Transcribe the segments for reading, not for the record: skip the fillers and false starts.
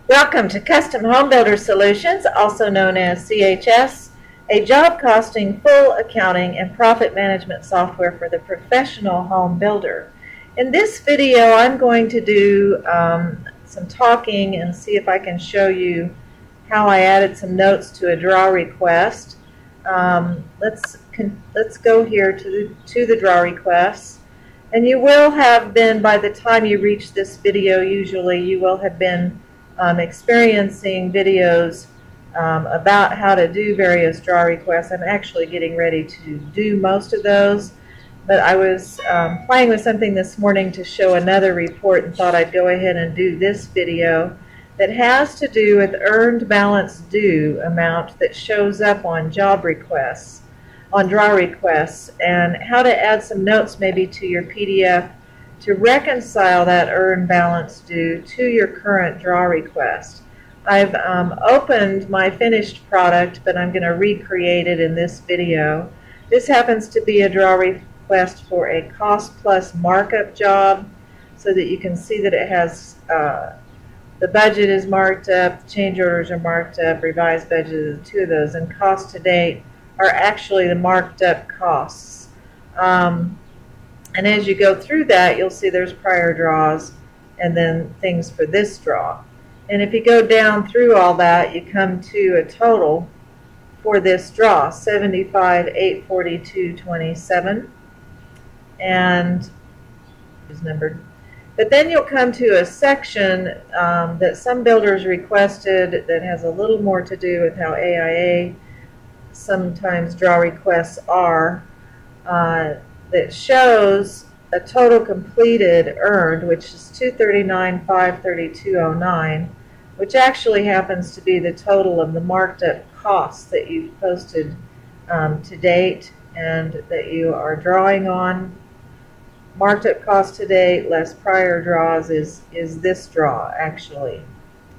Welcome to Custom Home Builder Solutions, also known as CHS, a job costing, full accounting, and profit management software for the professional home builder. In this video, I'm going to do some talking and see if I can show you how I added some notes to a draw request. Let's go here to the draw requests. And you will have been, by the time you reach this video, usually you will have been experiencing videos about how to do various draw requests. I'm actually getting ready to do most of those, but I was playing with something this morning to show another report and thought I'd go ahead and do this video that has to do with earned balance due amount that shows up on job requests, on draw requests, and how to add some notes maybe to your PDF to reconcile that earned balance due to your current draw request. I've opened my finished product, but I'm going to recreate it in this video. This happens to be a draw request for a cost plus markup job, so that you can see that it has the budget is marked up, change orders are marked up, revised budget is two of those, and cost to date are actually the marked up costs. And as you go through that, you'll see there's prior draws and then things for this draw. And if you go down through all that, you come to a total for this draw, $75,842.27, and is numbered. But then you'll come to a section that some builders requested that has a little more to do with how AIA sometimes draw requests are, that shows a total completed earned, which is $239,532.09, which actually happens to be the total of the marked up costs that you've posted to date and that you are drawing on. Marked up cost to date less prior draws is this draw actually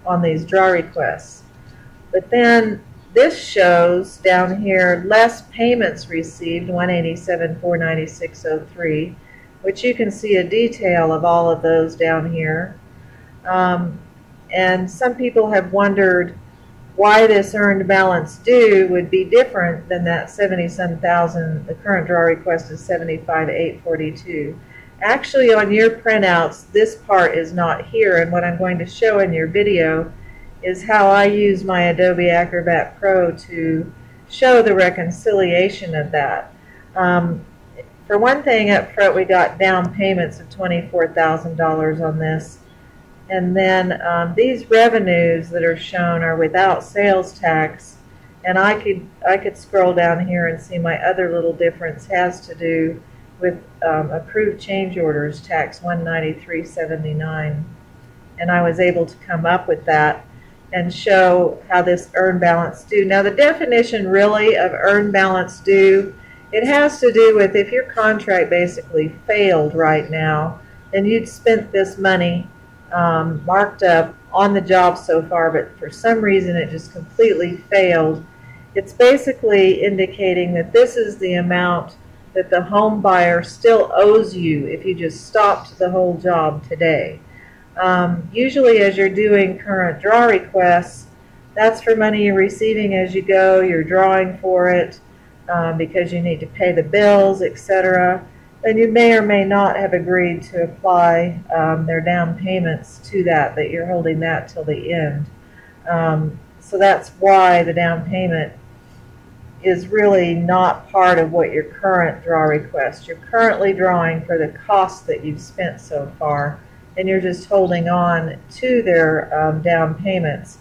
on these draw requests. But then this shows down here less payments received, $187,496.03, which you can see a detail of all of those down here. And some people have wondered why this earned balance due would be different than that 70-some thousand. The current draw request is $75,842. Actually, on your printouts, this part is not here, and what I'm going to show in your video is how I use my Adobe Acrobat Pro to show the reconciliation of that. For one thing, up front we got down payments of $24,000 on this, and then these revenues that are shown are without sales tax, and I could scroll down here and see my other little difference has to do with approved change orders, tax $193.79, and I was able to come up with that and show how this earned balance due. Now, the definition really of earned balance due, it has to do with if your contract basically failed right now, then you'd spent this money marked up on the job so far, but for some reason it just completely failed. It's basically indicating that this is the amount that the home buyer still owes you if you just stopped the whole job today. Usually as you're doing current draw requests, that's for money you're receiving as you go, you're drawing for it because you need to pay the bills, etc. And you may or may not have agreed to apply their down payments to that you're holding that till the end. So that's why the down payment is really not part of what your current draw request. You're currently drawing for the costs that you've spent so far, and you're just holding on to their down payments.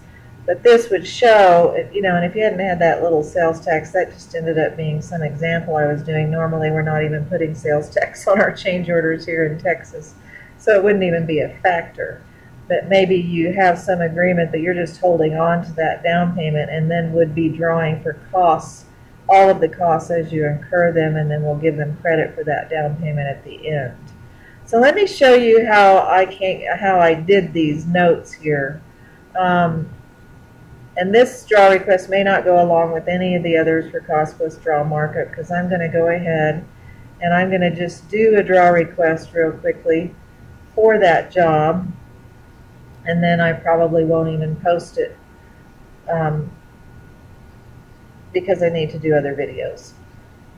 But this would show, you know, and if you hadn't had that little sales tax, that just ended up being some example I was doing. Normally we're not even putting sales tax on our change orders here in Texas, so it wouldn't even be a factor. But maybe you have some agreement that you're just holding on to that down payment and then would be drawing for costs, all of the costs as you incur them, and then we'll give them credit for that down payment at the end. So let me show you how I did these notes here. And this draw request may not go along with any of the others for cost plus draw markup, because I'm going to go ahead and I'm going to just do a draw request real quickly for that job. and then I probably won't even post it because I need to do other videos.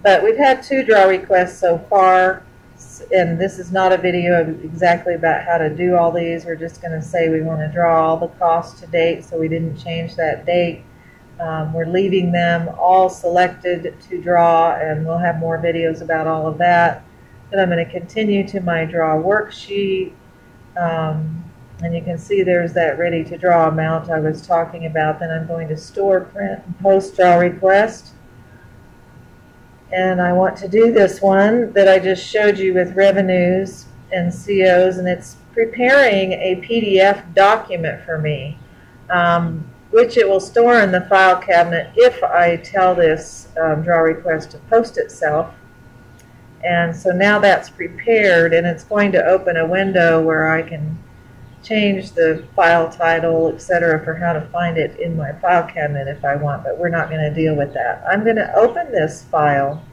But we've had 2 draw requests so far, and this is not a video exactly about how to do all these. We're just going to say we want to draw all the costs to date, so we didn't change that date. We're leaving them all selected to draw, and we'll have more videos about all of that. Then I'm going to continue to my draw worksheet, and you can see there's that ready to draw amount I was talking about. Then I'm going to store, print, and post draw request. And I want to do this one that I just showed you with revenues and COs, and it's preparing a PDF document for me, which it will store in the file cabinet if I tell this draw request to post itself. And so now that's prepared, and it's going to open a window where I can change the file title, etc., for how to find it in my file cabinet if I want, but we're not going to deal with that. I'm going to open this file,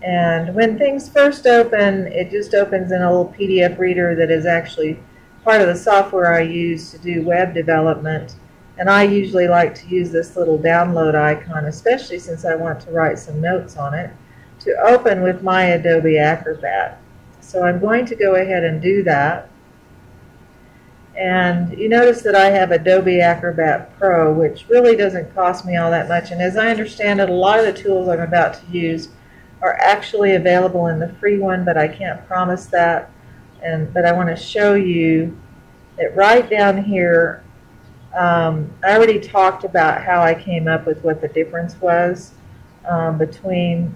and when things first open, it just opens in a little PDF reader that is actually part of the software I use to do web development, and I usually like to use this little download icon, especially since I want to write some notes on it, to open with my Adobe Acrobat. So I'm going to go ahead and do that. And you notice that I have Adobe Acrobat Pro, which really doesn't cost me all that much. And as I understand it, a lot of the tools I'm about to use are actually available in the free one, but I can't promise that. But I want to show you that right down here, I already talked about how I came up with what the difference was between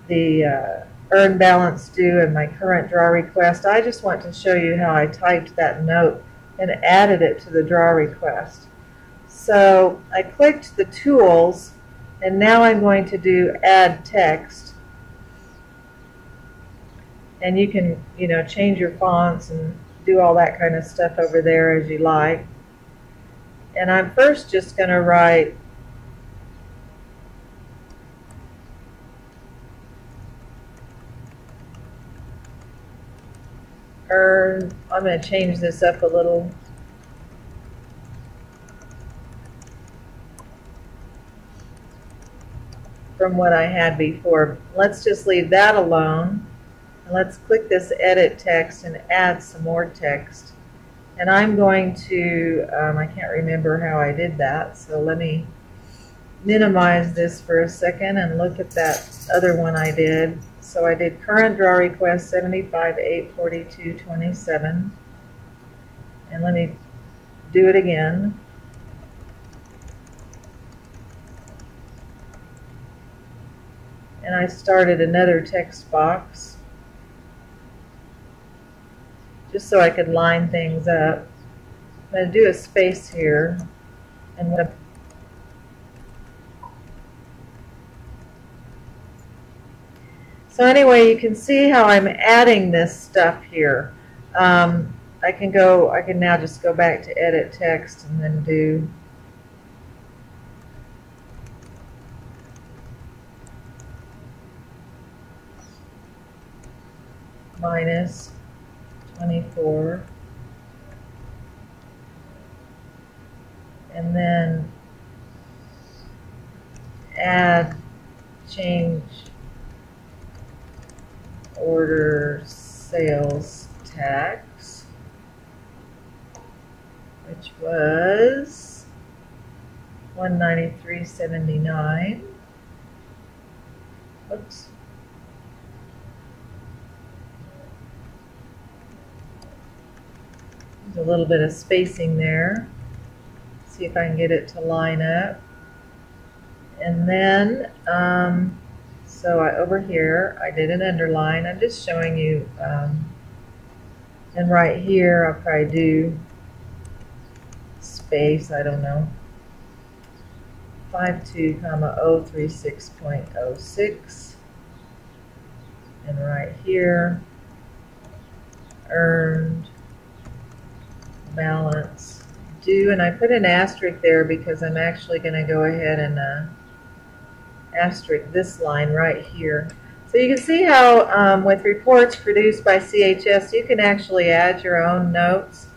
the earned balance due and my current draw request. I just want to show you how I typed that note and added it to the draw request. So I clicked the tools, and now I'm going to do add text. And you can, change your fonts and do all that kind of stuff over there as you like. And I'm first just going to write earn. I'm going to change this up a little. From what I had before. Let's just leave that alone. And let's click this edit text and add some more text. And I'm going to, I can't remember how I did that, so let me minimize this for a second and look at that other one I did. So I did current draw request 75,842.27, and let me do it again. And I started another text box just so I could line things up. I'm going to do a space here, and so anyway, you can see how I'm adding this stuff here. I can now just go back to edit text and then do minus 24, and then add change order sales tax, which was $193.79. Oops. There's a little bit of spacing there. See if I can get it to line up. And then, so over here, I did an underline. I'm just showing you, and right here, I'll probably do space, I don't know, 52,036.06. And right here, earned balance due, and I put an asterisk there because I'm actually going to go ahead and asterisk this line right here. So you can see how with reports produced by CHS, you can actually add your own notes.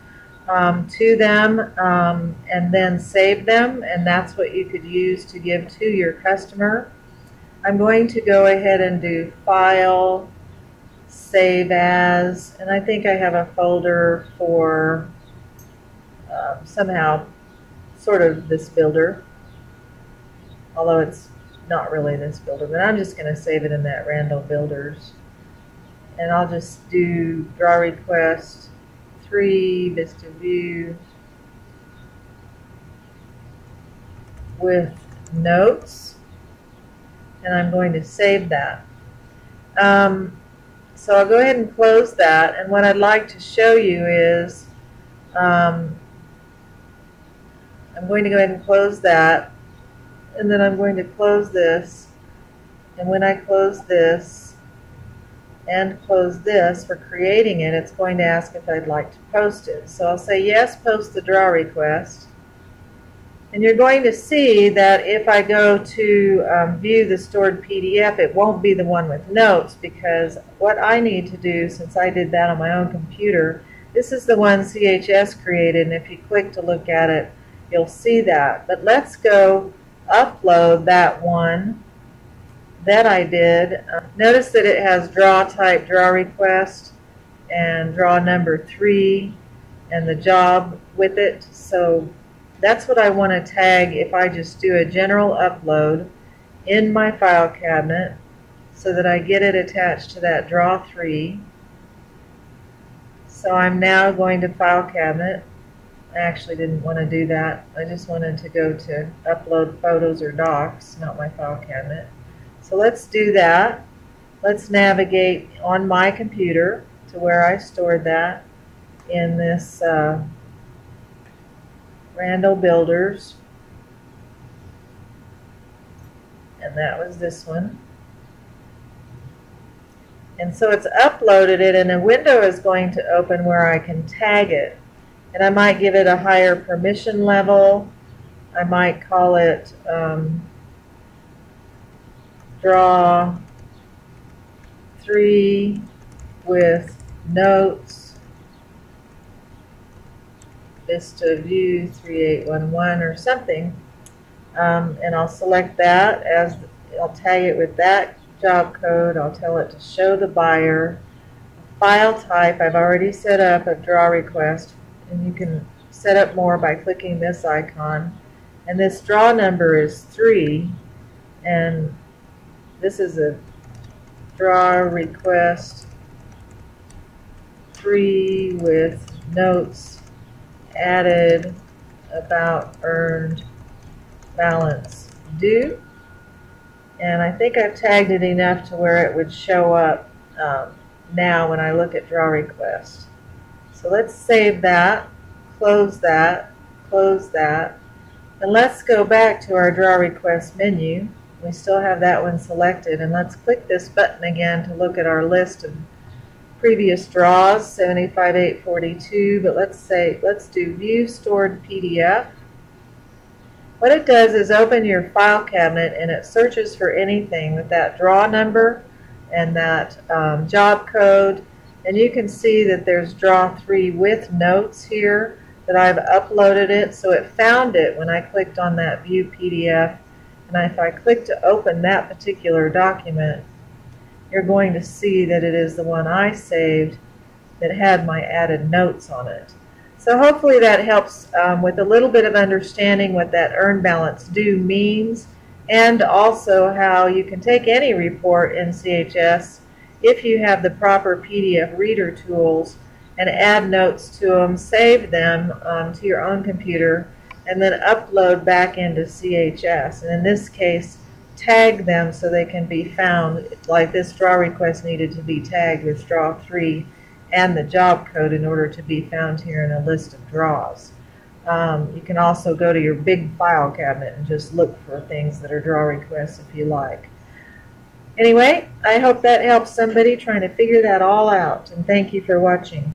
to them and then save them, and that's what you could use to give to your customer. I'm going to go ahead and do File, Save As, and I think I have a folder for somehow sort of this builder, although it's not really this builder, but I'm just going to save it in that Randall Builders. And I'll just do Draw Request 3, Vista View with notes, and I'm going to save that. So I'll go ahead and close that, and what I'd like to show you is I'm going to go ahead and close that, and then I'm going to close this, and when I close this and close this for creating it, it's going to ask if I'd like to post it. So I'll say yes, post the draw request. And you're going to see that if I go to view the stored PDF, it won't be the one with notes, because what I need to do, since I did that on my own computer, this is the one CHS created, and if you click to look at it, you'll see that. But let's go upload that one that I did. Notice that it has draw type, draw request, and draw number 3, and the job with it. So that's what I want to tag if I just do a general upload in my file cabinet, so that I get it attached to that draw 3. So I'm now going to file cabinet. I actually didn't want to do that. I just wanted to go to upload photos or docs, not my file cabinet. So let's do that. Let's navigate on my computer to where I stored that in this Randall Builders. And that was this one. And so it's uploaded it, and a window is going to open where I can tag it. And I might give it a higher permission level. I might call it Draw 3 with notes, Vista View 3811 or something. And I'll select that as, I'll tag it with that job code. I'll tell it to show the buyer. File type I've already set up a draw request, and you can set up more by clicking this icon. And this draw number is 3, and this is a draw request 3 with notes added about earned balance due. And I think I've tagged it enough to where it would show up now when I look at draw request. So let's save that, close that, and let's go back to our draw request menu. We still have that one selected, and let's click this button again to look at our list of previous draws, 75,842, but let's do view stored PDF. What it does is open your file cabinet, and it searches for anything with that draw number and that job code, and you can see that there's draw 3 with notes here, that I've uploaded it, so it found it when I clicked on that view PDF. And if I click to open that particular document, you're going to see that it is the one I saved that had my added notes on it. So hopefully that helps with a little bit of understanding what that earned balance due means, and also how you can take any report in CHS if you have the proper PDF reader tools and add notes to them, save them to your own computer, and then upload back into CHS. And in this case, tag them so they can be found, like this draw request needed to be tagged with draw 3 and the job code in order to be found here in a list of draws. You can also go to your big file cabinet and just look for things that are draw requests if you like. Anyway, I hope that helps somebody trying to figure that all out, and thank you for watching.